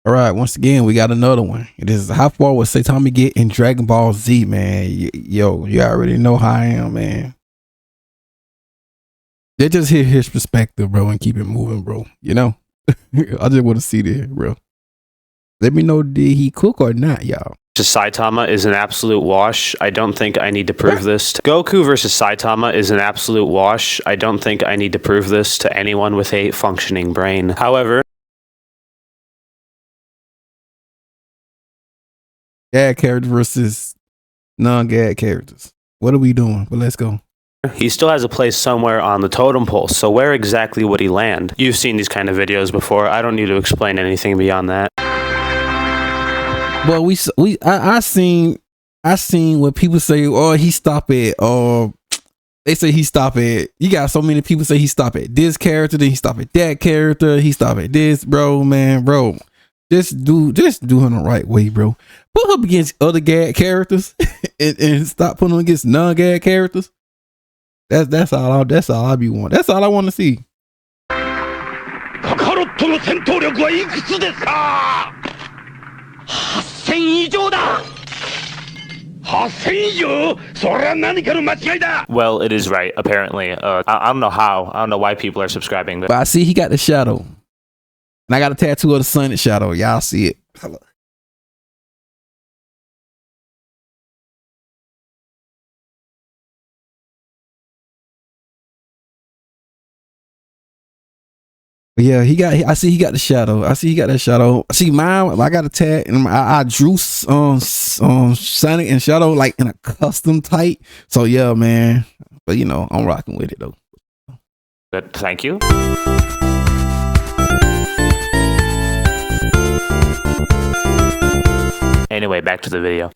All right, once again, we got another one. It is how far will Saitama get in Dragon Ball Z, man? Yo, you already know how I am, man. They just hear his perspective, bro, and keep it moving, bro. You know, I just want to see this, bro. Let me know, did he cook or not, y'all? Saitama is an absolute wash. I don't think I need to prove this. Goku versus Saitama is an absolute wash. I don't think I need to prove this to anyone with a functioning brain. However, gag characters versus non-gag characters. What are we doing? But let's go. he still has a place somewhere on the totem pole, so where exactly would he land? You've seen these kind of videos before. I don't need to explain anything beyond that. Well, I seen what people say, oh, he stop at, they say he stop at, you got so many people say he stop at this character, then he stop at that character, he stop at this, bro, man, bro. Just do him the right way, bro. Put him against other gag characters and stop putting him against non-gag characters. That's all I be wanting. That's all I want to see. Well, it is right, apparently. I don't know how. I don't know why people are subscribing. But I see he got the shadow. And I got a tattoo of the sun shadow. Y'all see it. Hello. But yeah, I see he got the shadow. I see he got that shadow. I see mine. I got a tag, and I drew Sonic and Shadow like in a custom type. So yeah, man. But you know, I'm rocking with it though. Good, thank you. Anyway, back to the video.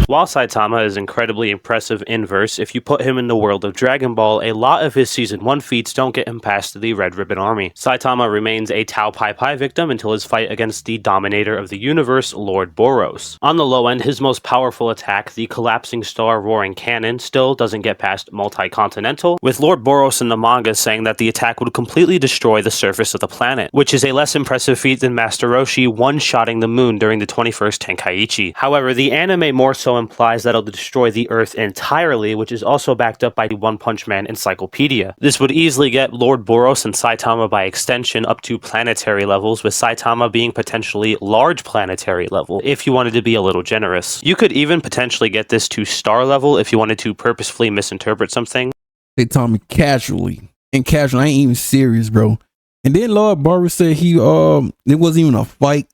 While Saitama is incredibly impressive in verse, if you put him in the world of Dragon Ball, a lot of his Season 1 feats don't get him past the Red Ribbon Army. Saitama remains a Tao Pai Pai victim until his fight against the dominator of the universe, Lord Boros. On the low end, his most powerful attack, the Collapsing Star Roaring Cannon, still doesn't get past Multi-Continental, with Lord Boros in the manga saying that the attack would completely destroy the surface of the planet, which is a less impressive feat than Master Roshi one-shotting the moon during the 21st Tenkaichi. However, the anime more so implies that it'll destroy the Earth entirely, which is also backed up by the One Punch Man encyclopedia. This would easily get Lord Boros and Saitama by extension up to planetary levels, with Saitama being potentially large planetary level, if you wanted to be a little generous. You could even potentially get this to star level if you wanted to purposefully misinterpret something. They taught me casually. And casual, I ain't even serious, bro. And then Lord Boros said it wasn't even a fight.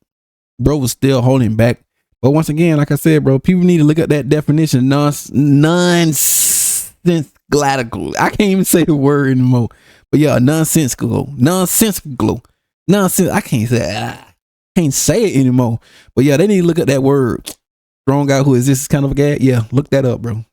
Bro was still holding back. But once again, like I said, bro, people need to look at that definition. Nonsensical. I can't even say the word anymore. But yeah, nonsensical. Nonsense. I can't say it anymore. But yeah, they need to look at that word. Strong guy who is this kind of a guy? Yeah, look that up, bro.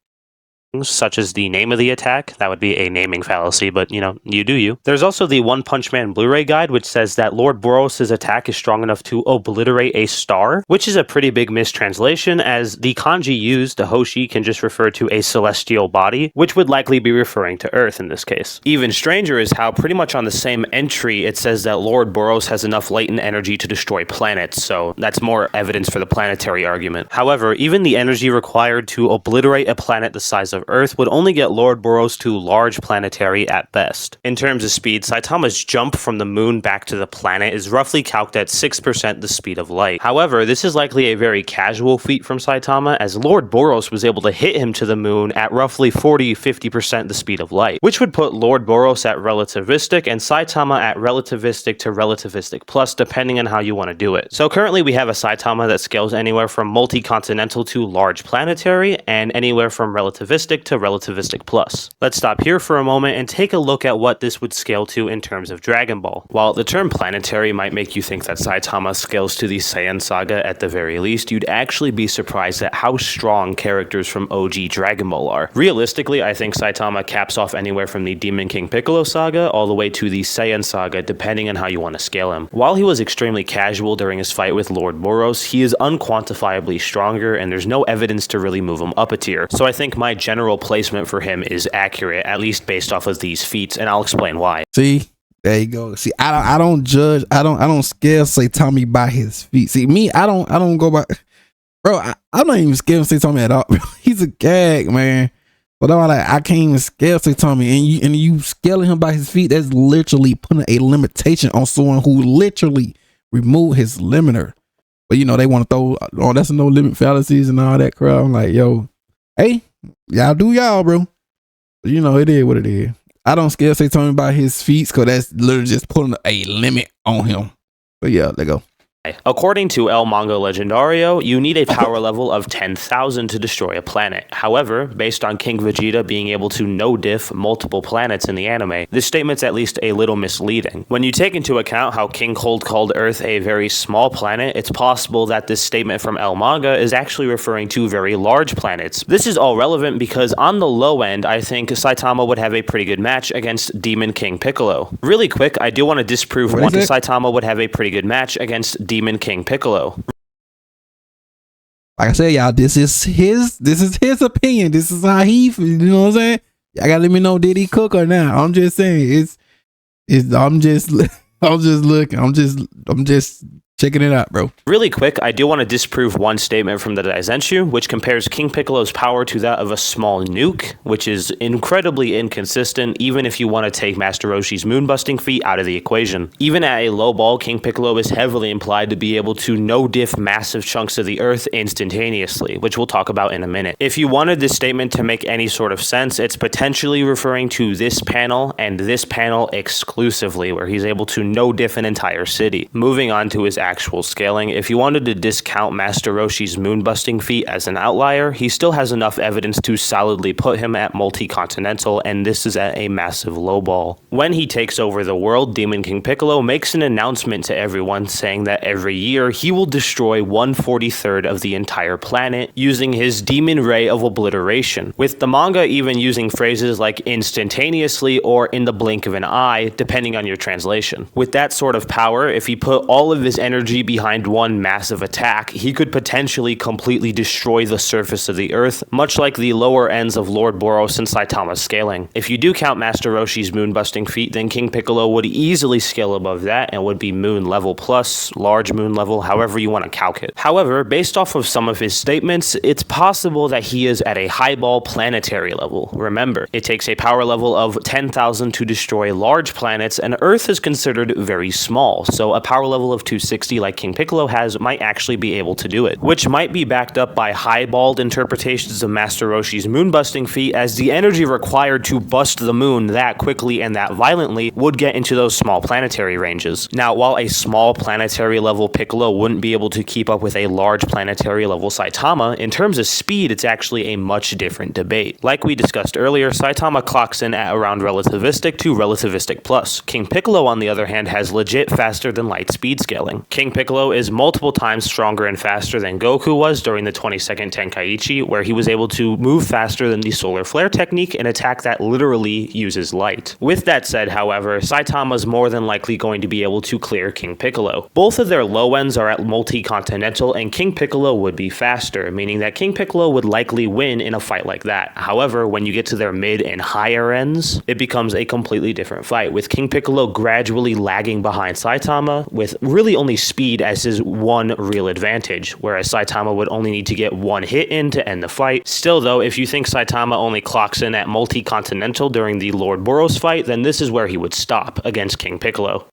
Such as the name of the attack. That would be a naming fallacy, but you know, you do you. There's also the One Punch Man Blu-ray guide, which says that Lord Boros' attack is strong enough to obliterate a star, which is a pretty big mistranslation, as the kanji used, the Hoshi, can just refer to a celestial body, which would likely be referring to Earth in this case. Even stranger is how pretty much on the same entry it says that Lord Boros has enough latent energy to destroy planets, so that's more evidence for the planetary argument. However, even the energy required to obliterate a planet the size of Earth would only get Lord Boros to large planetary at best. In terms of speed, Saitama's jump from the moon back to the planet is roughly calced at 6% the speed of light. However, this is likely a very casual feat from Saitama, as Lord Boros was able to hit him to the moon at roughly 40-50% the speed of light, which would put Lord Boros at relativistic and Saitama at relativistic to relativistic plus, depending on how you want to do it. So currently we have a Saitama that scales anywhere from multi-continental to large planetary, and anywhere from relativistic to relativistic plus. Let's stop here for a moment and take a look at what this would scale to in terms of Dragon Ball. While the term planetary might make you think that Saitama scales to the Saiyan Saga at the very least, you'd actually be surprised at how strong characters from OG Dragon Ball are. Realistically, I think Saitama caps off anywhere from the Demon King Piccolo saga all the way to the Saiyan Saga, depending on how you want to scale him. While he was extremely casual during his fight with Lord Boros, he is unquantifiably stronger, and there's no evidence to really move him up a tier. So I think my general placement for him is accurate, at least based off of these feats, and I'll explain why. See, There you go. See, I don't judge. I don't scare Saitama by his feet. See, me, I don't go by. Bro, I'm not even scared of Saitama at all. He's a gag, man. But I can't even scare Saitama, and you scaling him by his feet. That's literally putting a limitation on someone who literally removed his limiter. But they want to throw, oh, that's a no limit fallacies and all that crap. I'm like, yo, hey, y'all do y'all, bro. But it is what it is. I don't scare Saitama by his feats because that's literally just putting a limit on him. But yeah, let go. According to El Manga Legendario, you need a power level of 10,000 to destroy a planet. However, based on King Vegeta being able to no-diff multiple planets in the anime, this statement's at least a little misleading. When you take into account how King Cold called Earth a very small planet, it's possible that this statement from El Manga is actually referring to very large planets. This is all relevant because on the low end, I think Saitama would have a pretty good match against Demon King Piccolo. Really quick, I do want to disprove one. Saitama would have a pretty good match against Demon King Piccolo. Like I said, y'all, this is his opinion. This is how he, you know what I'm saying? Y'all gotta let me know, did he cook or not? I'm just saying, I'm just looking. I'm just checking it out, bro. Really quick, I do want to disprove one statement from the Daizenshu, which compares King Piccolo's power to that of a small nuke, which is incredibly inconsistent, even if you want to take Master Roshi's moonbusting feat out of the equation. Even at a low ball, King Piccolo is heavily implied to be able to no-diff massive chunks of the earth instantaneously, which we'll talk about in a minute. If you wanted this statement to make any sort of sense, it's potentially referring to this panel and this panel exclusively, where he's able to no-diff an entire city. Moving on to his actual scaling, if you wanted to discount Master Roshi's moonbusting feat as an outlier, he still has enough evidence to solidly put him at multi-continental, and this is at a massive low ball. When he takes over the world, Demon King Piccolo makes an announcement to everyone saying that every year he will destroy 1/43 of the entire planet using his Demon Ray of Obliteration, with the manga even using phrases like instantaneously or in the blink of an eye, depending on your translation. With that sort of power, if he put all of his energy behind one massive attack, he could potentially completely destroy the surface of the earth, much like the lower ends of Lord Boros and Saitama's scaling. If you do count Master Roshi's moonbusting feat, then King Piccolo would easily scale above that and would be moon level plus, large moon level, however you want to calc it. However, based off of some of his statements, it's possible that he is at a highball planetary level. Remember, it takes a power level of 10,000 to destroy large planets, and Earth is considered very small, so a power level of 260 like King Piccolo has might actually be able to do it, which might be backed up by highballed interpretations of Master Roshi's moonbusting feat, as the energy required to bust the moon that quickly and that violently would get into those small planetary ranges. Now, while a small planetary level Piccolo wouldn't be able to keep up with a large planetary level Saitama, in terms of speed, it's actually a much different debate. Like we discussed earlier, Saitama clocks in at around relativistic to relativistic plus. King Piccolo, on the other hand, has legit faster than light speed scaling. King Piccolo is multiple times stronger and faster than Goku was during the 22nd Tenkaichi, where he was able to move faster than the solar flare technique, an attack that literally uses light. With that said, however, Saitama's more than likely going to be able to clear King Piccolo. Both of their low ends are at multi-continental, and King Piccolo would be faster, meaning that King Piccolo would likely win in a fight like that. However, when you get to their mid and higher ends, it becomes a completely different fight, with King Piccolo gradually lagging behind Saitama, with really only speed as his one real advantage, whereas Saitama would only need to get one hit in to end the fight. Still though, if you think Saitama only clocks in at multi-continental during the Lord Boros fight, then this is where he would stop against King Piccolo.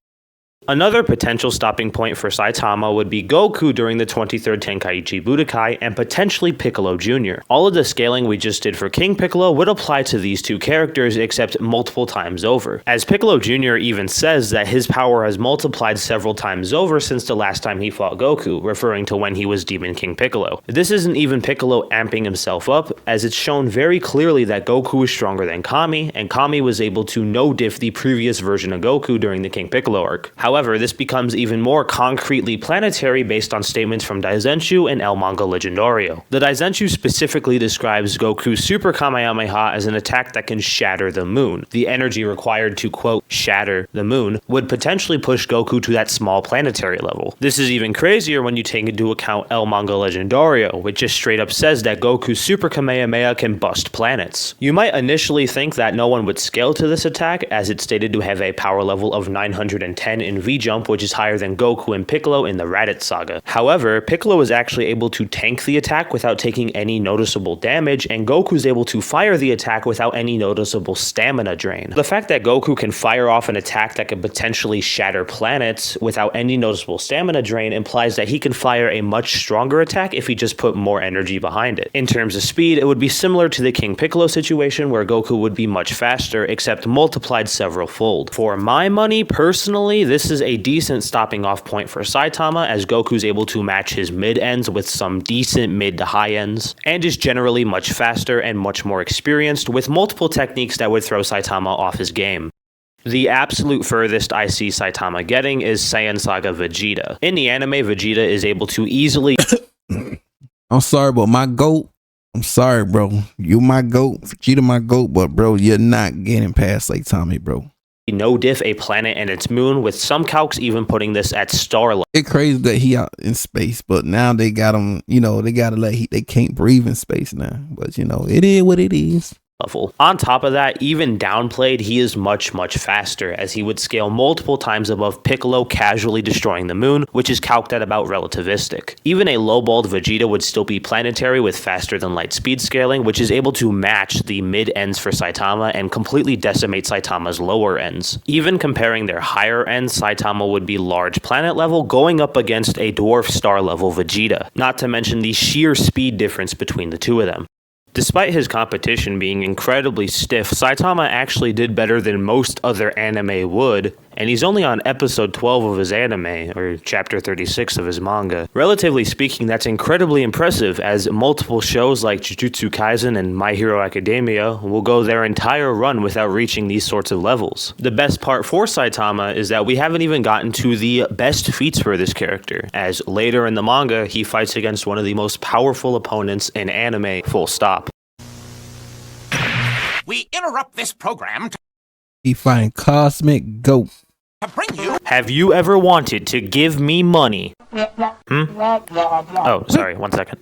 Another potential stopping point for Saitama would be Goku during the 23rd Tenkaichi Budokai and potentially Piccolo Jr. All of the scaling we just did for King Piccolo would apply to these two characters, except multiple times over, as Piccolo Jr. even says that his power has multiplied several times over since the last time he fought Goku, referring to when he was Demon King Piccolo. This isn't even Piccolo amping himself up, as it's shown very clearly that Goku is stronger than Kami, and Kami was able to no-diff the previous version of Goku during the King Piccolo arc. However, However, this becomes even more concretely planetary based on statements from Daizenshu and El Manga Legendario. The Daizenshu specifically describes Goku's Super Kamehameha as an attack that can shatter the moon. The energy required to, quote, shatter the moon would potentially push Goku to that small planetary level. This is even crazier when you take into account El Manga Legendario, which just straight up says that Goku's Super Kamehameha can bust planets. You might initially think that no one would scale to this attack, as it's stated to have a power level of 910 in V-Jump, which is higher than Goku and Piccolo in the Raditz Saga. However, Piccolo is actually able to tank the attack without taking any noticeable damage, and Goku is able to fire the attack without any noticeable stamina drain. The fact that Goku can fire off an attack that could potentially shatter planets without any noticeable stamina drain implies that he can fire a much stronger attack if he just put more energy behind it. In terms of speed, it would be similar to the King Piccolo situation where Goku would be much faster, except multiplied several fold. For my money, personally, this is a decent stopping off point for Saitama, as Goku's able to match his mid-ends with some decent mid to high ends, and is generally much faster and much more experienced with multiple techniques that would throw Saitama off his game. The absolute furthest I see Saitama getting is Saiyan Saga Vegeta. In the anime, Vegeta is able to easily I'm sorry, but my GOAT, I'm sorry, bro. You my GOAT, Vegeta my GOAT, but bro, you're not getting past Saitama, bro. no diff a planet and its moon, with some calcs even putting this at star level. It's crazy that he out in space, but now they got him, you know, they gotta they can't breathe in space now. But you know, it is what it is. On top of that, even downplayed, he is much, much faster, as he would scale multiple times above Piccolo, casually destroying the moon, which is calced at about relativistic. Even a lowballed Vegeta would still be planetary with faster than light speed scaling, which is able to match the mid ends for Saitama and completely decimate Saitama's lower ends. Even comparing their higher ends, Saitama would be large planet level, going up against a dwarf star level Vegeta, not to mention the sheer speed difference between the two of them. Despite his competition being incredibly stiff, Saitama actually did better than most other anime would, and he's only on episode 12 of his anime, or chapter 36 of his manga. Relatively speaking, that's incredibly impressive, as multiple shows like Jujutsu Kaisen and My Hero Academia will go their entire run without reaching these sorts of levels. The best part for Saitama is that we haven't even gotten to the best feats for this character, as later in the manga, he fights against one of the most powerful opponents in anime, full stop. We interrupt this program He fighting Cosmic Goat. to bring you. Have you ever wanted to give me money? Oh, sorry, 1 second.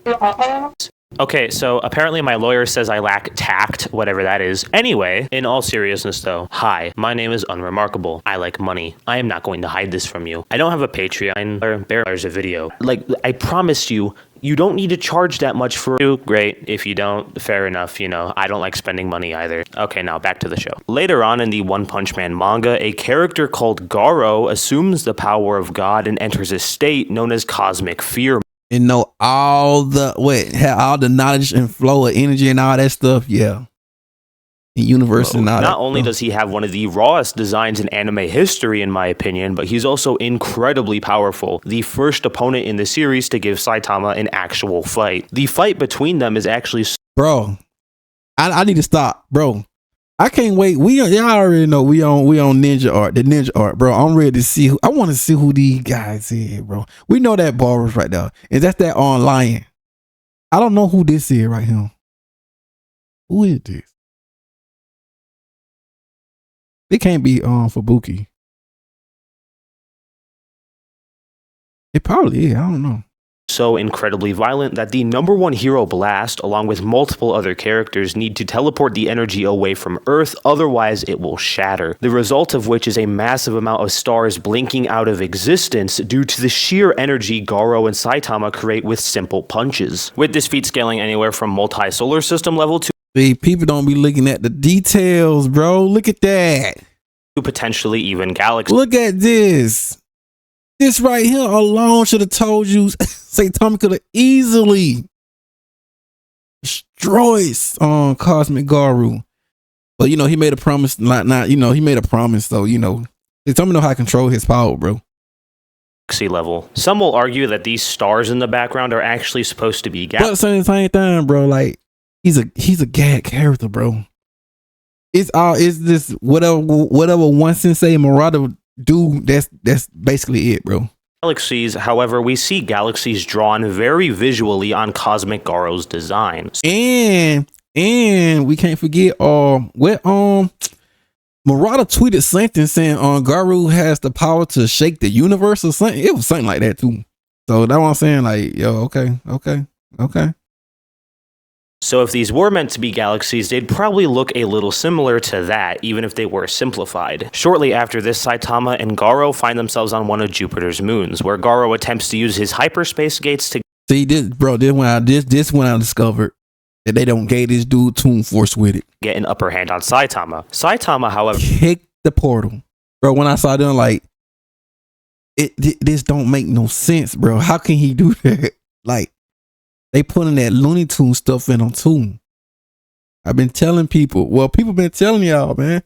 Okay, so apparently my lawyer says I lack tact, whatever that is. Anyway, in all seriousness though, hi, my name is Unremarkable. I like money. I am not going to hide this from you. I don't have a Patreon or there's a video. Like, I promise you, you don't need to charge that much for you. Great. If you don't, fair enough. You know, I don't like spending money either. Okay, now back to the show. Later on in the One Punch Man manga, a character called Garou assumes the power of God and enters a state known as Cosmic Fear. And know all the knowledge and flow of energy and all that stuff. Yeah. The universe and all that. Not only does he have one of the rawest designs in anime history, in my opinion, but he's also incredibly powerful. The first opponent in the series to give Saitama an actual fight. The fight between them is actually... Bro, I need to stop, bro. I can't wait. Y'all already know we on ninja art, the ninja art, bro. I'm ready to see. I want to see who these guys is, bro. We know that Boros right there, and that's that on lion. I don't know who this is right here. Who is this? It can't be Fubuki. It probably is. I don't know. So incredibly violent that the #1 hero Blast, along with multiple other characters, need to teleport the energy away from Earth, otherwise it will shatter. The result of which is a massive amount of stars blinking out of existence due to the sheer energy Garou and Saitama create with simple punches. With this feat scaling anywhere from multi-solar system level to People don't be looking at the details, bro. Look at that. potentially even galaxy. Look at this. This right here alone should have told you Saitama could have easily destroyed Cosmic Garou. But you know, he made a promise, he made a promise, so you know, Saitama know how to control his power, bro. Level. Some will argue that these stars in the background are actually supposed to be But at the same time, bro, like he's a gag character, bro. It's this whatever one sensei Murata that's basically it, bro. Galaxies, however, we see galaxies drawn very visually on Cosmic Garou's design. And we can't forget Murata tweeted something saying Garou has the power to shake the universe or something. It was something like that too. So that's what I'm saying. Like, yo, okay. So if these were meant to be galaxies, they'd probably look a little similar to that, even if they were simplified. Shortly after this, Saitama and Garou find themselves on one of Jupiter's moons, where Garou attempts to use his hyperspace gates to see this, bro. This when I discovered that they don't gave this dude Toon Force with it. Get an upper hand on Saitama. Saitama, however, kicked the portal, bro. When I saw them, like, this don't make no sense, bro. How can he do that? Like, they putting that Looney Tune stuff in them too. I've been telling people. Well, people been telling y'all, man.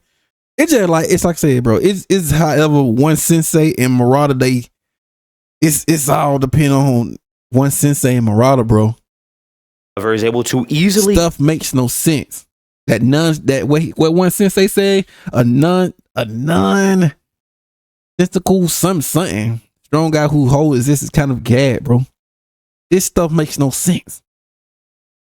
It's just like, it's like I said, bro. It's however one sensei and Murata, it's all depending on one sensei and Murata, bro. Is able to easily stuff makes no sense. That what one sensei say, a non-mystical something. Strong guy who holds this is kind of gad, bro. This stuff makes no sense.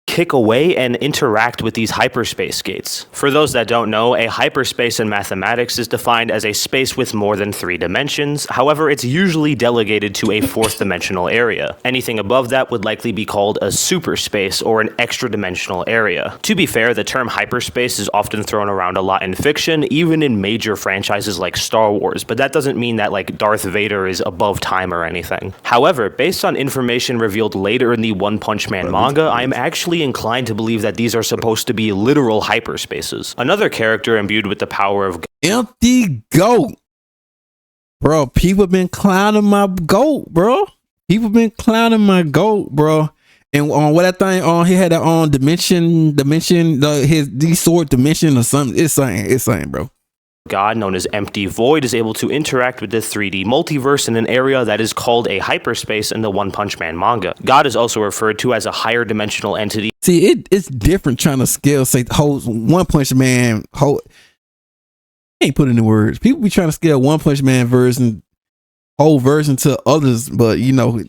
Kick away and interact with these hyperspace gates. For those that don't know, a hyperspace in mathematics is defined as a space with more than 3 dimensions. However, it's usually delegated to a 4th dimensional area. Anything above that would likely be called a superspace or an extra dimensional area. To be fair, the term hyperspace is often thrown around a lot in fiction, even in major franchises like Star Wars, but that doesn't mean that like Darth Vader is above time or anything. However, based on information revealed later in the One Punch Man manga, I'm actually inclined to believe that these are supposed to be literal hyperspaces. Another character imbued with the power of empty goat. Bro, people been clowning my goat, bro. People been clowning my goat, bro. And on what that thing on, he had that on dimension, his sword dimension or something. It's something, bro. God, known as Empty Void, is able to interact with the 3D multiverse in an area that is called a hyperspace in the One Punch Man manga. God is also referred to as a higher dimensional entity. See, it's different trying to scale, say, whole One Punch Man, ain't put in the words. People be trying to scale One Punch Man whole version to others, but, you know,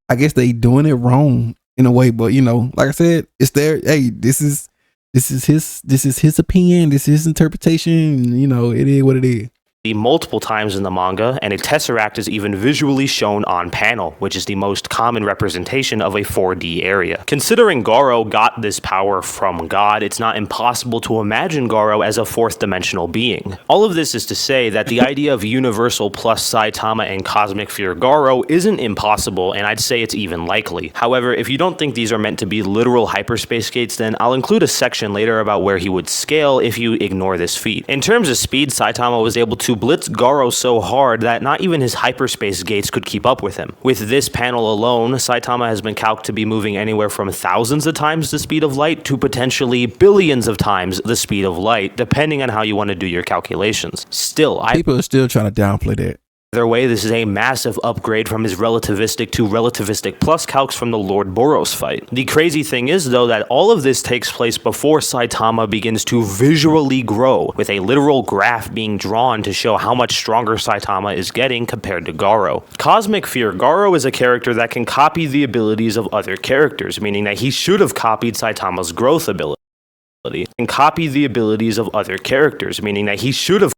I guess they doing it wrong in a way, but, you know, like I said, it's there. Hey, this is his opinion. This is his interpretation. You know, it is what it is. Multiple times in the manga, and a tesseract is even visually shown on panel, which is the most common representation of a 4D area. Considering Garou got this power from God, it's not impossible to imagine Garou as a 4th dimensional being. All of this is to say that the idea of Universal plus Saitama and Cosmic Fear Garou isn't impossible, and I'd say it's even likely. However, if you don't think these are meant to be literal hyperspace gates, then I'll include a section later about where he would scale if you ignore this feat. In terms of speed, Saitama was able to blitz Garou so hard that not even his hyperspace gates could keep up with him. With this panel alone, Saitama has been calculated to be moving anywhere from thousands of times the speed of light to potentially billions of times the speed of light, depending on how you want to do your calculations. Still, people are still trying to downplay that. Either way, this is a massive upgrade from his relativistic to relativistic plus calcs from the Lord Boros fight. The crazy thing is, though, that all of this takes place before Saitama begins to visually grow, with a literal graph being drawn to show how much stronger Saitama is getting compared to Garou. Cosmic Fear Garou is a character that can copy the abilities of other characters, meaning that he should have copied Saitama's growth ability. And copy the abilities of other characters, meaning that he should have.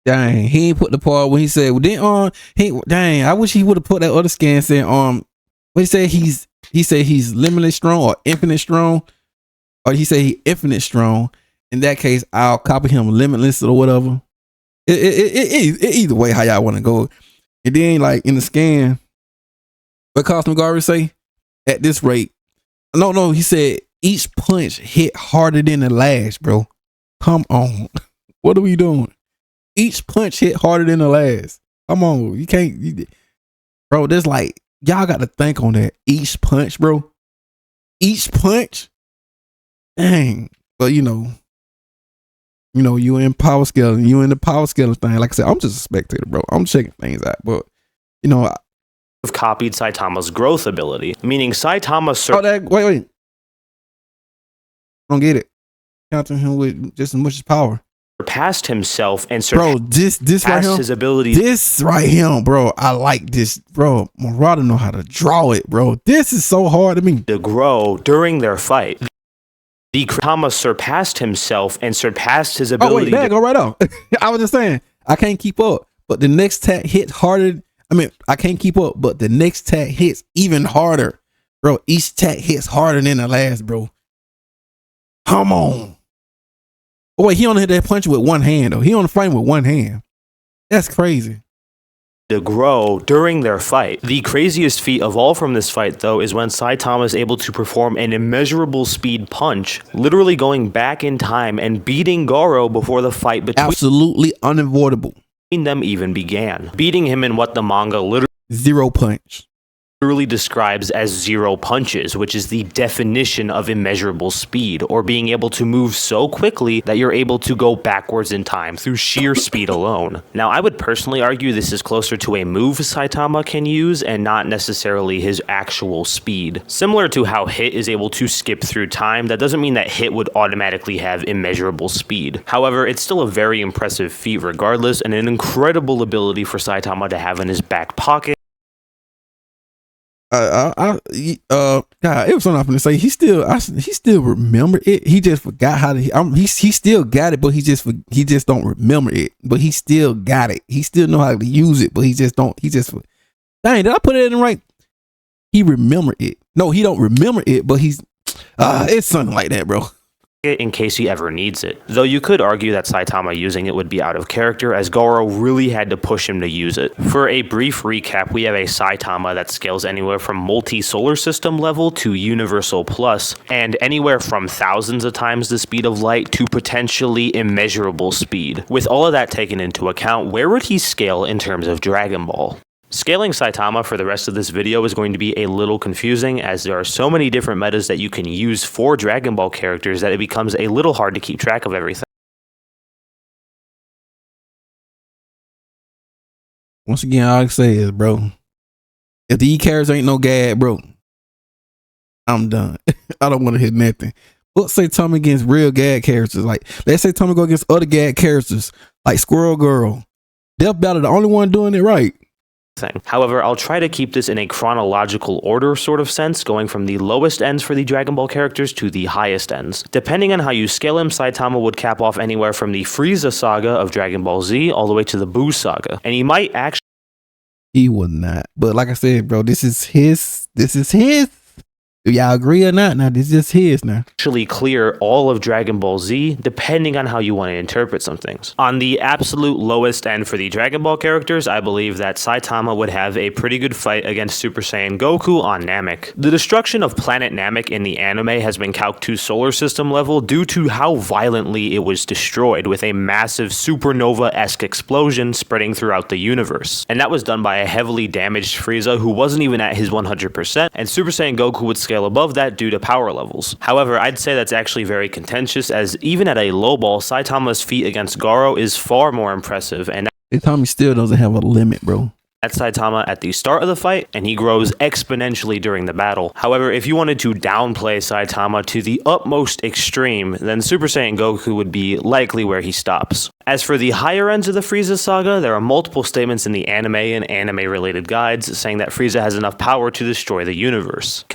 Dang, he ain't put the part when he said, well, then dang, I wish he would have put that other scan saying what he said he's limitless strong or infinite strong, or he said he infinite strong. In that case, I'll copy him limitless or whatever. Either way, how y'all want to go. And then like in the scan, what Cosmic Garou say? At this rate, no, he said each punch hit harder than the last, bro. Come on, what are we doing? Each punch hit harder than the last. Come on, you can't, bro. There's like, y'all got to think on that. Each punch, bro. Each punch. Dang. But you know, you in power scaling. You in the power scaling thing. Like I said, I'm just a spectator, bro. I'm checking things out. But you know, have copied Saitama's growth ability, meaning Saitama. Wait. Don't get it. Counting him with just as much as power. surpassed himself and bro, this right here, his ability. This right here, bro. I like this, bro. Murata know how to draw it, bro. This is so hard to me. To grow during their fight. The Saitama surpassed himself and surpassed his ability. Oh wait, that go right off. I was just saying I can't keep up, but the next attack hit harder. I mean, I can't keep up, but the next attack hits even harder, bro. Each attack hits harder than the last, bro. Come on. Oh wait, he only hit that punch with one hand though. He only fighting with one hand. That's crazy. To grow during their fight. The craziest feat of all from this fight, though, is when Saitama is able to perform an immeasurable speed punch, literally going back in time and beating Garou before the fight between absolutely unavoidable. Them even began, beating him in what the manga literally zero punch describes as zero punches, which is the definition of immeasurable speed, or being able to move so quickly that you're able to go backwards in time through sheer speed alone. Now, I would personally argue this is closer to a move Saitama can use and not necessarily his actual speed. Similar to how Hit is able to skip through time, that doesn't mean that Hit would automatically have immeasurable speed. However, it's still a very impressive feat regardless, and an incredible ability for Saitama to have in his back pocket. God, it was something I'm gonna say. He still remember it. He just forgot how to. He still got it, but he just don't remember it. But he still got it. He still know how to use it, but he just don't. Dang, did I put it in the right? He remember it. No, he don't remember it, but it's something like that, bro. In case he ever needs it. Though you could argue that Saitama using it would be out of character, as Garou really had to push him to use it. For a brief recap, we have a Saitama that scales anywhere from multi-solar system level to universal plus, and anywhere from thousands of times the speed of light to potentially immeasurable speed. With all of that taken into account, where would he scale in terms of Dragon Ball? Scaling Saitama for the rest of this video is going to be a little confusing, as there are so many different metas that you can use for Dragon Ball characters that it becomes a little hard to keep track of everything. Once again, all I can say is, bro, if the E-characters ain't no gag, bro, I'm done. I don't want to hit nothing. Let's say Tommy against real gag characters. Like, let's say Tommy go against other gag characters, like Squirrel Girl. Death Battle, the only one doing it right. However, I'll try to keep this in a chronological order sort of sense, going from the lowest ends for the Dragon Ball characters to the highest ends. Depending on how you scale him, Saitama would cap off anywhere from the Frieza Saga of Dragon Ball Z all the way to the Buu Saga. And he might actually... He would not. But like I said, bro, this is his. Do y'all agree or not? Now, this is his now. Actually clear all of Dragon Ball Z, depending on how you want to interpret some things. On the absolute lowest end for the Dragon Ball characters, I believe that Saitama would have a pretty good fight against Super Saiyan Goku on Namek. The destruction of planet Namek in the anime has been calced to solar system level due to how violently it was destroyed, with a massive supernova-esque explosion spreading throughout the universe. And that was done by a heavily damaged Frieza who wasn't even at his 100%, and Super Saiyan Goku would scale above that due to power levels. However, I'd say that's actually very contentious, as even at a low ball, Saitama's feat against Garou is far more impressive, and Tommy still doesn't have a limit, bro. That's Saitama at the start of the fight, and he grows exponentially during the battle. However, if you wanted to downplay Saitama to the utmost extreme, then Super Saiyan Goku would be likely where he stops. As for the higher ends of the Frieza saga, there are multiple statements in the anime and anime-related guides saying that Frieza has enough power to destroy the universe.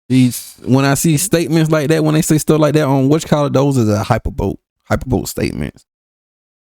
When I see statements like that, when they say stuff like that on whatchamacallit, those are the hyperbolt statements.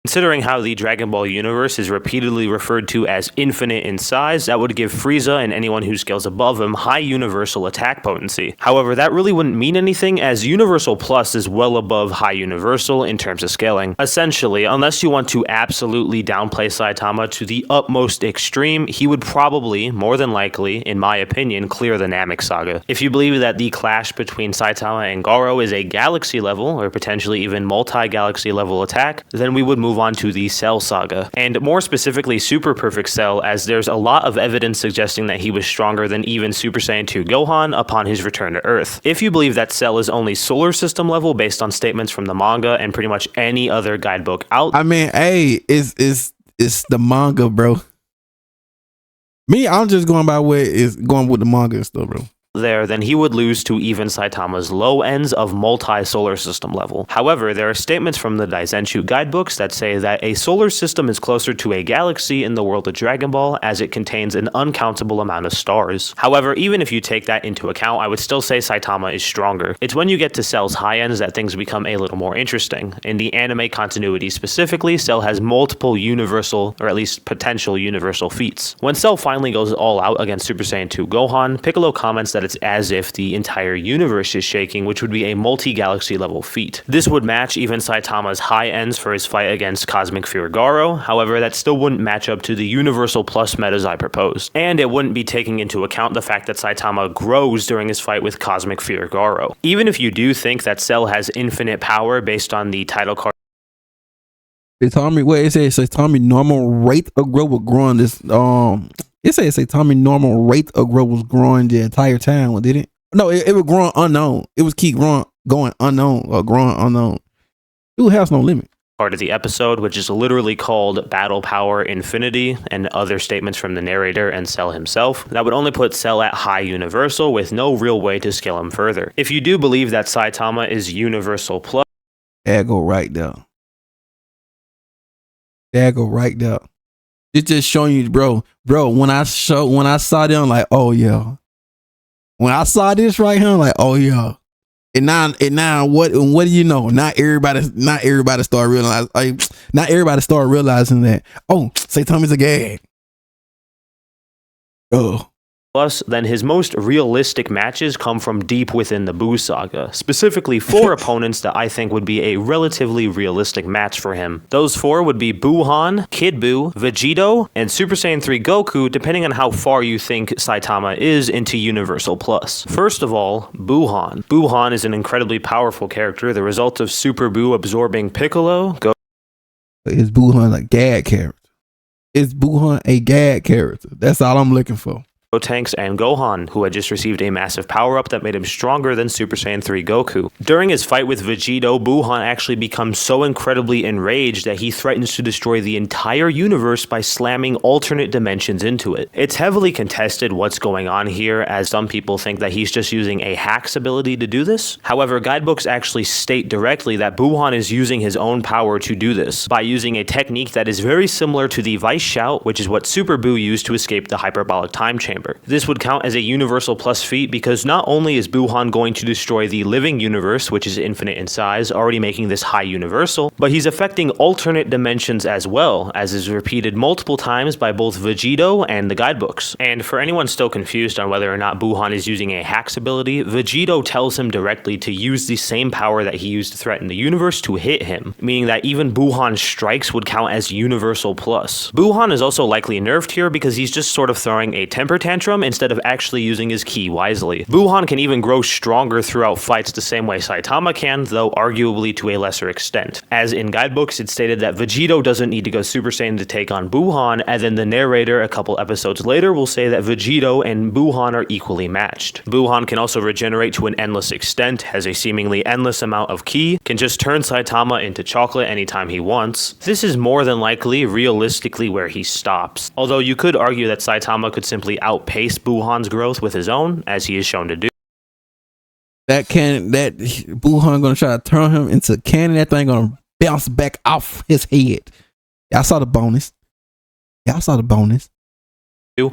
Considering how the Dragon Ball universe is repeatedly referred to as infinite in size, that would give Frieza and anyone who scales above him high universal attack potency. However, that really wouldn't mean anything, as Universal Plus is well above high universal in terms of scaling. Essentially, unless you want to absolutely downplay Saitama to the utmost extreme, he would probably, more than likely, in my opinion, clear the Namek Saga. If you believe that the clash between Saitama and Garou is a galaxy level, or potentially even multi-galaxy level attack, then we would move on to the Cell Saga, and more specifically Super Perfect Cell, as there's a lot of evidence suggesting that he was stronger than even Super Saiyan 2 Gohan upon his return to Earth. If you believe that Cell is only solar system level based on statements from the manga and pretty much any other guidebook out, I mean, hey, it's the manga, bro. Me, I'm just going by what is going with the manga and stuff, bro. there, then he would lose to even Saitama's low ends of multi-solar system level. However, there are statements from the Daizenshuu guidebooks that say that a solar system is closer to a galaxy in the world of Dragon Ball as it contains an uncountable amount of stars. However, even if you take that into account, I would still say Saitama is stronger. It's when you get to Cell's high ends that things become a little more interesting. In the anime continuity specifically, Cell has multiple universal, or at least potential universal feats. When Cell finally goes all out against Super Saiyan 2 Gohan, Piccolo comments that it's as if the entire universe is shaking, which would be a multi-galaxy level feat. This would match even Saitama's high ends for his fight against Cosmic Fear Garou, however that still wouldn't match up to the Universal Plus metas I proposed. And it wouldn't be taking into account the fact that Saitama grows during his fight with Cosmic Fear Garou. Even if you do think that Cell has infinite power based on the title card, Saitama normal rate of growth was growing this it says Saitama normal rate of growth was growing the entire time, didn't it? No, it was growing unknown. It was keep going unknown or growing unknown. It has no limit. Part of the episode, which is literally called Battle Power Infinity, and other statements from the narrator and Cell himself, that would only put Cell at high universal with no real way to scale him further. If you do believe that Saitama is universal plus, that go right there. That go right there. It's just showing you, bro. When I saw them, like, oh yeah. When I saw this right here, I'm like, oh yeah. And now, what do you know? Not everybody start realizing. Like, not everybody start realizing that. Oh, Saitama's a gag. Oh. then his most realistic matches come from deep within the Buu Saga, specifically 4 opponents that I think would be a relatively realistic match for him. Those 4 would be Buuhan, Kid Buu, Vegito, and Super Saiyan 3 Goku, depending on how far you think Saitama is into Universal Plus. First of all, Buuhan. Buuhan is an incredibly powerful character, the result of Super Buu absorbing Piccolo. Is Buuhan a gag character? Is Buuhan a gag character? That's all I'm looking for. Tanks and Gohan, who had just received a massive power-up that made him stronger than Super Saiyan 3 Goku. During his fight with Vegito, Buuhan actually becomes so incredibly enraged that he threatens to destroy the entire universe by slamming alternate dimensions into it. It's heavily contested what's going on here, as some people think that he's just using a hack's ability to do this. However, guidebooks actually state directly that Buuhan is using his own power to do this, by using a technique that is very similar to the Vice Shout, which is what Super Buu used to escape the hyperbolic time chamber. This would count as a Universal Plus feat because not only is Buuhan going to destroy the living universe, which is infinite in size, already making this high universal, but he's affecting alternate dimensions as well, as is repeated multiple times by both Vegito and the guidebooks. And for anyone still confused on whether or not Buuhan is using a hack's ability, Vegito tells him directly to use the same power that he used to threaten the universe to hit him, meaning that even Buuhan's strikes would count as Universal Plus. Buuhan is also likely nerfed here because he's just sort of throwing a temper tantrum instead of actually using his ki wisely. Buuhan can even grow stronger throughout fights the same way Saitama can, though arguably to a lesser extent. As in guidebooks, it's stated that Vegito doesn't need to go Super Saiyan to take on Buuhan, and then the narrator a couple episodes later will say that Vegito and Buuhan are equally matched. Buuhan can also regenerate to an endless extent, has a seemingly endless amount of ki, can just turn Saitama into chocolate anytime he wants. This is more than likely realistically where he stops, although you could argue that Saitama could simply outpace Buuhan's growth with his own, as he is shown to do. That Buuhan gonna try to turn him into cannon. That thing gonna bounce back off his head. Y'all saw the bonus.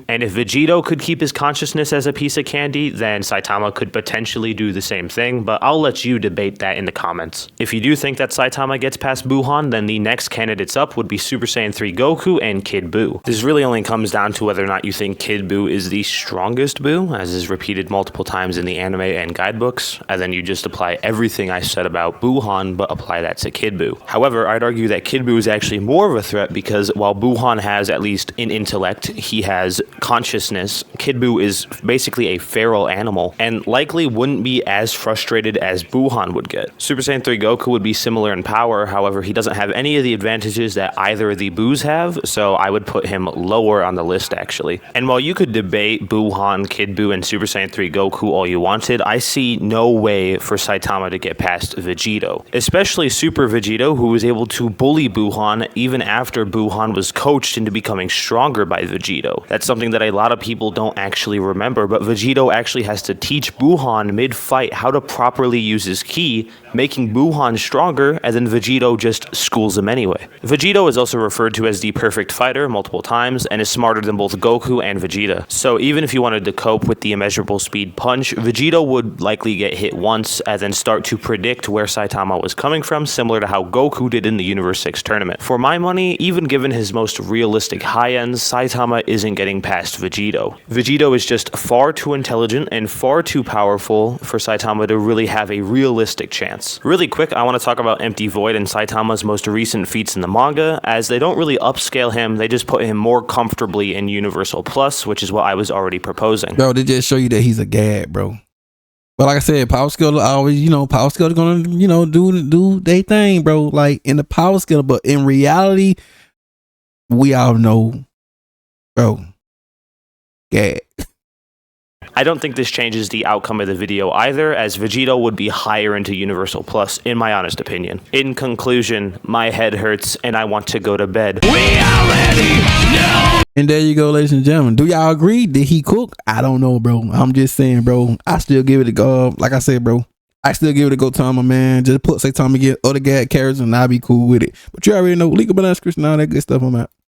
And if Vegito could keep his consciousness as a piece of candy, then Saitama could potentially do the same thing, but I'll let you debate that in the comments. If you do think that Saitama gets past Buuhan, then the next candidates up would be Super Saiyan 3 Goku and Kid Buu. This really only comes down to whether or not you think Kid Buu is the strongest Buu, as is repeated multiple times in the anime and guidebooks, and then you just apply everything I said about Buuhan, but apply that to Kid Buu. However, I'd argue that Kid Buu is actually more of a threat because while Buuhan has, at least in intellect, he has consciousness, Kid Buu is basically a feral animal and likely wouldn't be as frustrated as Buuhan would get. Super Saiyan 3 Goku would be similar in power, however he doesn't have any of the advantages that either of the Buus have, so I would put him lower on the list actually. And while you could debate Buuhan, Kid Buu, and Super Saiyan 3 Goku all you wanted, I see no way for Saitama to get past Vegito, especially Super Vegito, who was able to bully Buuhan even after Buuhan was coached into becoming stronger by Vegito. That's That's something that a lot of people don't actually remember, but Vegito actually has to teach Buuhan mid-fight how to properly use his ki, making Buuhan stronger, and then Vegito just schools him anyway. Vegito is also referred to as the perfect fighter multiple times, and is smarter than both Goku and Vegeta. So even if you wanted to cope with the immeasurable speed punch, Vegito would likely get hit once, and then start to predict where Saitama was coming from, similar to how Goku did in the Universe 6 tournament. For my money, even given his most realistic high ends, Saitama isn't getting past Vegito. Vegito is just far too intelligent and far too powerful for Saitama to really have a realistic chance. Really quick, I want to talk about Empty Void and Saitama's most recent feats in the manga, as they don't really upscale him, they just put him more comfortably in Universal Plus, which is what I was already proposing. Bro, they just show you that he's a gad, bro. But like I said, power scale always, power scale gonna, do their thing, bro. Like in the power scale, but in reality, we all know, bro, gad. I don't think this changes the outcome of the video either, as Vegito would be higher into Universal Plus, in my honest opinion. In conclusion, my head hurts and I want to go to bed. We already know! And there you go, ladies and gentlemen. Do y'all agree? Did he cook? I don't know, bro. I'm just saying, bro. I still give it a go. Like I said, bro, I still give it a go, Tama, man. Just put Saitama, get other gad characters, and I'll be cool with it. But you already know, legal balance, Christian, all that good stuff. I'm out.